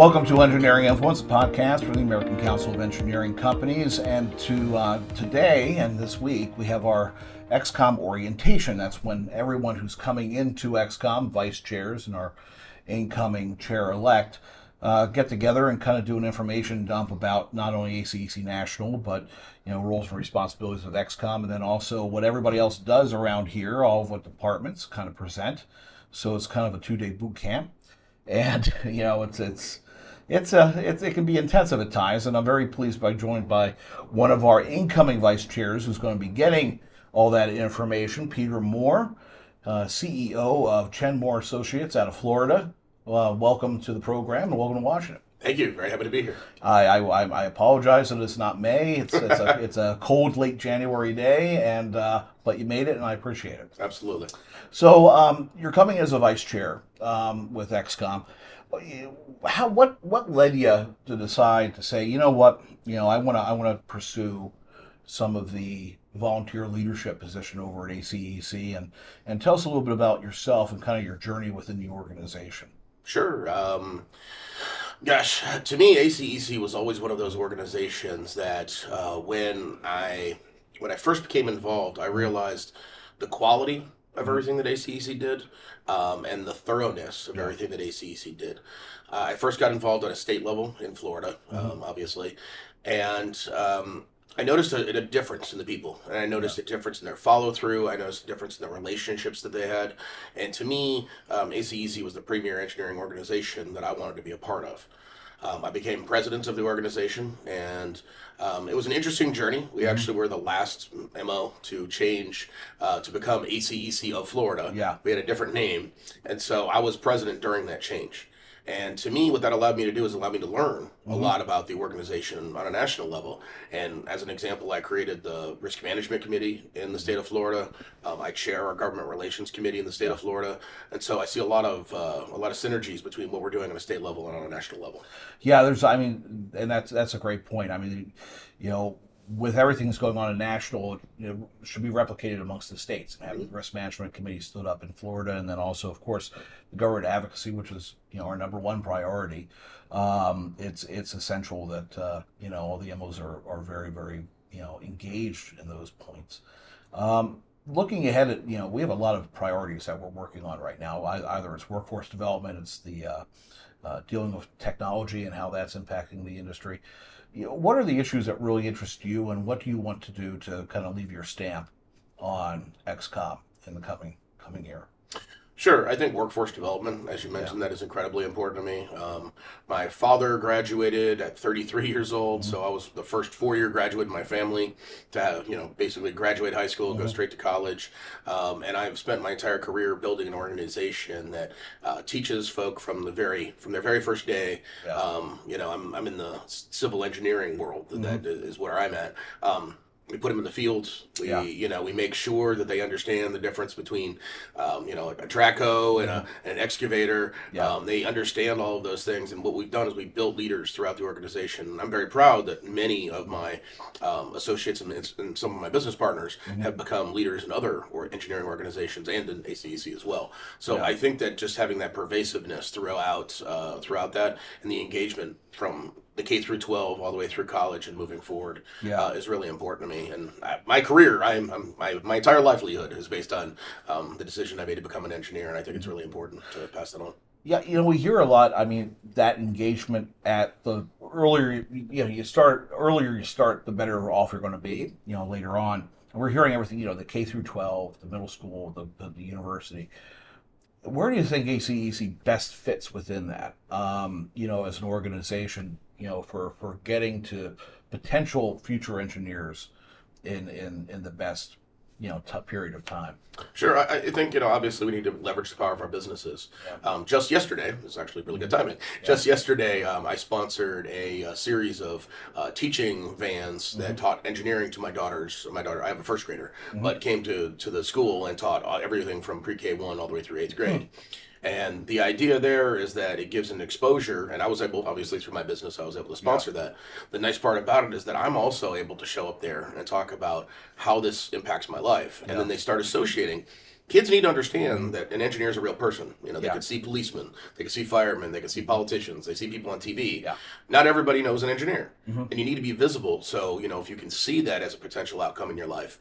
Welcome to Engineering Influence, a podcast from the American Council of Engineering Companies. And today and this week, we have our ExCom orientation. That's when everyone who's coming into ExCom, vice chairs and our incoming chair-elect, get together and kind of do an information dump about not only ACEC National, but roles and responsibilities of ExCom, and then also what everybody else does around here, all of what departments kind of present. So it's kind of a 2-day boot camp. And it can be intensive at times, and I'm very pleased by joined by one of our incoming vice chairs who's going to be getting all that information, Peter Moore, CEO of Chen Associates out of Florida. Welcome to the program and welcome to Washington. Thank you. Very happy to be here. I apologize that it's not May. It's a cold late January day, but you made it, and I appreciate it. Absolutely. So you're coming as a vice chair with ExCom. What led you to decide to say, I want to pursue some of the volunteer leadership position over at ACEC, and tell us a little bit about yourself and kind of your journey within the organization. Sure. Gosh, to me, ACEC was always one of those organizations that when I first became involved, I realized the quality of everything that ACEC did and the thoroughness of everything that ACEC did. I first got involved at a state level in Florida, obviously, and I noticed a difference in the people, and I noticed a difference in their follow-through. I noticed a difference in the relationships that they had, and to me, ACEC was the premier engineering organization that I wanted to be a part of. I became president of the organization, and it was an interesting journey. We actually were the last MO to change to become ACEC of Florida. Yeah. We had a different name, and so I was president during that change. And to me, what that allowed me to do is allow me to learn a lot about the organization on a national level. And as an example, I created the Risk Management Committee in the state of Florida. I chair our Government Relations Committee in the state of Florida. And so I see a lot of synergies between what we're doing on a state level and on a national level. Yeah, and that's a great point. I mean, with everything that's going on in national, it should be replicated amongst the states. And having the Risk Management Committee stood up in Florida, and then also, of course, the government advocacy, which is our number one priority. It's essential that all the MOs are very, very engaged in those points. Looking ahead at we have a lot of priorities that we're working on right now. Either it's workforce development, it's the dealing with technology and how that's impacting the industry. What are the issues that really interest you, and what do you want to do to kind of leave your stamp on ExCom in the coming year? Sure. I think workforce development, as you mentioned, that is incredibly important to me. My father graduated at 33 years old, so I was the first four-year graduate in my family to, basically graduate high school, go straight to college. And I've spent my entire career building an organization that teaches folk from their very first day. Yeah. I'm in the civil engineering world. That is where I'm at. We put them in the fields. We make sure that they understand the difference between, a trackhoe and an excavator. Yeah. They understand all of those things. And what we've done is we built leaders throughout the organization. I'm very proud that many of my associates and some of my business partners have become leaders in other engineering organizations and in ACEC as well. So I think that just having that pervasiveness throughout that, and the engagement from the K through 12 all the way through college and moving forward is really important to me. And my career, my entire livelihood is based on the decision I made to become an engineer, and I think it's really important to pass that on. Yeah, we hear a lot. I mean, that engagement at the earlier you start, the better off you're going to be. Later on, and we're hearing everything. The K through 12, the middle school, the university. Where do you think ACEC best fits within that? As an organization, for getting to potential future engineers in the best, tough period of time. Sure. I think, obviously we need to leverage the power of our businesses. Yeah. Just yesterday, it's actually really good timing. Yeah. Just yesterday, I sponsored a series of teaching vans that taught engineering to my daughter, I have a first grader, but came to the school and taught everything from pre-K 1 all the way through 8th grade. And the idea there is that it gives an exposure, and I was able, obviously through my business, I was able to sponsor that. The nice part about it is that I'm also able to show up there and talk about how this impacts my life. And then they start associating kids need to understand that an engineer is a real person. You know, they Yeah. could see policemen, they could see firemen, they could see politicians, they see people on TV. Yeah. Not everybody knows an engineer, Hmm. and you need to be visible. So, you know, if you can see that as a potential outcome in your life,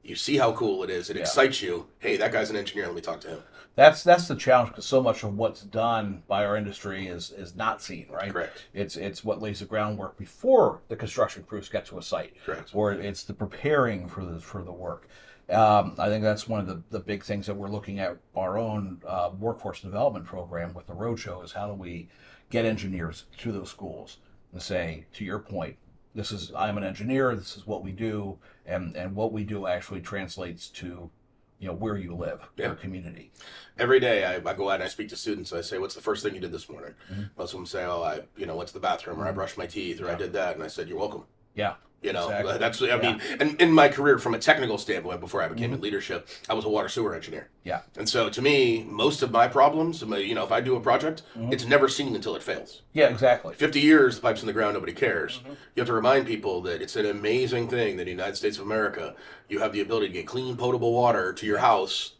you see how cool it is. It Yeah. excites you. Hey, that guy's an engineer. Let me talk to him. That's the challenge, because so much of what's done by our industry is not seen, right? Correct. It's what lays the groundwork before the construction crews get to a site, Correct. or it's the preparing for the work. I think that's one of the big things that we're looking at our own workforce development program with the roadshow is how do we get engineers to those schools and say, to your point, this is I'm an engineer, this is what we do, and what we do actually translates to where you live, your community. Every day I go out and I speak to students. I say, "What's the first thing you did this morning?" Mm-hmm. Most of them say, "Oh, I went to the bathroom, or I brushed my teeth, or I did that." And I said, "You're welcome." Yeah. You know, Exactly. that's, I mean, and in my career from a technical standpoint, before I became in leadership, I was a water sewer engineer. Yeah. And so to me, most of my problems, if I do a project, it's never seen until it fails. Yeah, exactly. 50 years, the pipe's in the ground, nobody cares. You have to remind people that it's an amazing thing that in the United States of America, you have the ability to get clean, potable water to your house,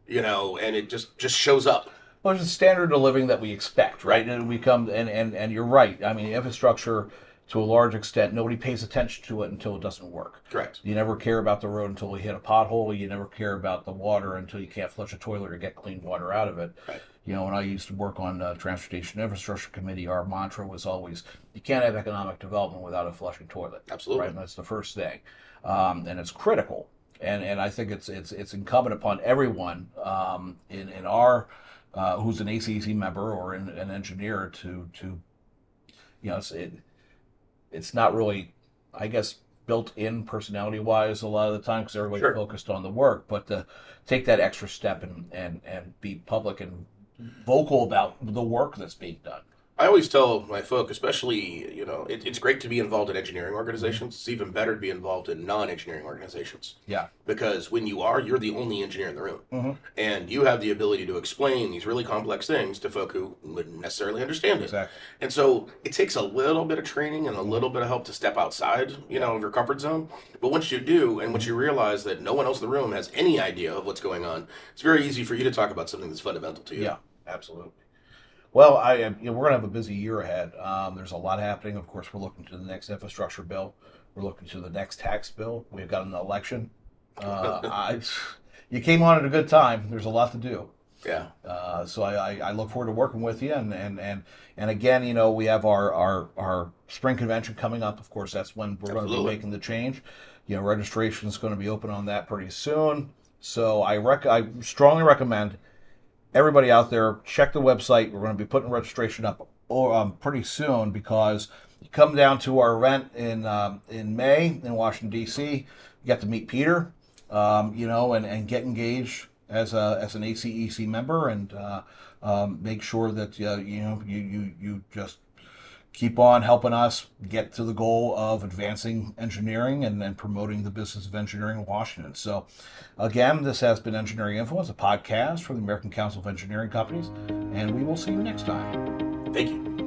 and it just shows up. Well, it's a standard of living that we expect, right? And we come and you're right. I mean, infrastructure to a large extent, nobody pays attention to it until it doesn't work. Correct. You never care about the road until we hit a pothole. You never care about the water until you can't flush a toilet or get clean water out of it. Right. When I used to work on the Transportation Infrastructure Committee, our mantra was always, you can't have economic development without a flushing toilet. Absolutely. Right? And that's the first thing. And it's critical. And I think it's incumbent upon everyone in our who's an ACEC member or an engineer to it's not really, I guess, built in personality wise a lot of the time because everybody's Sure. focused on the work, but to take that extra step and be public and vocal about the work that's being done. I always tell my folk, especially, it's great to be involved in engineering organizations. It's even better to be involved in non-engineering organizations. Yeah. Because when you're the only engineer in the room. Mm-hmm. And you have the ability to explain these really complex things to folk who wouldn't necessarily understand it. Exactly. And so it takes a little bit of training and a little bit of help to step outside, of your comfort zone. But once you do, and once you realize that no one else in the room has any idea of what's going on, it's very easy for you to talk about something that's fundamental to you. Yeah, absolutely. Well, we're going to have a busy year ahead. There's a lot happening. Of course, we're looking to the next infrastructure bill. We're looking to the next tax bill. We've got an election. You came on at a good time. There's a lot to do. Yeah. So I look forward to working with you. And again, we have our spring convention coming up. Of course, that's when we're going to be making the change. Registration is going to be open on that pretty soon. So I strongly recommend everybody out there, check the website. We're going to be putting registration up pretty soon because you come down to our event in May in Washington D.C. You get to meet Peter, and get engaged as an ACEC member and make sure that you just keep on helping us get to the goal of advancing engineering and promoting the business of engineering in Washington. So, again, this has been Engineering Influence, a podcast from the American Council of Engineering Companies, and we will see you next time. Thank you.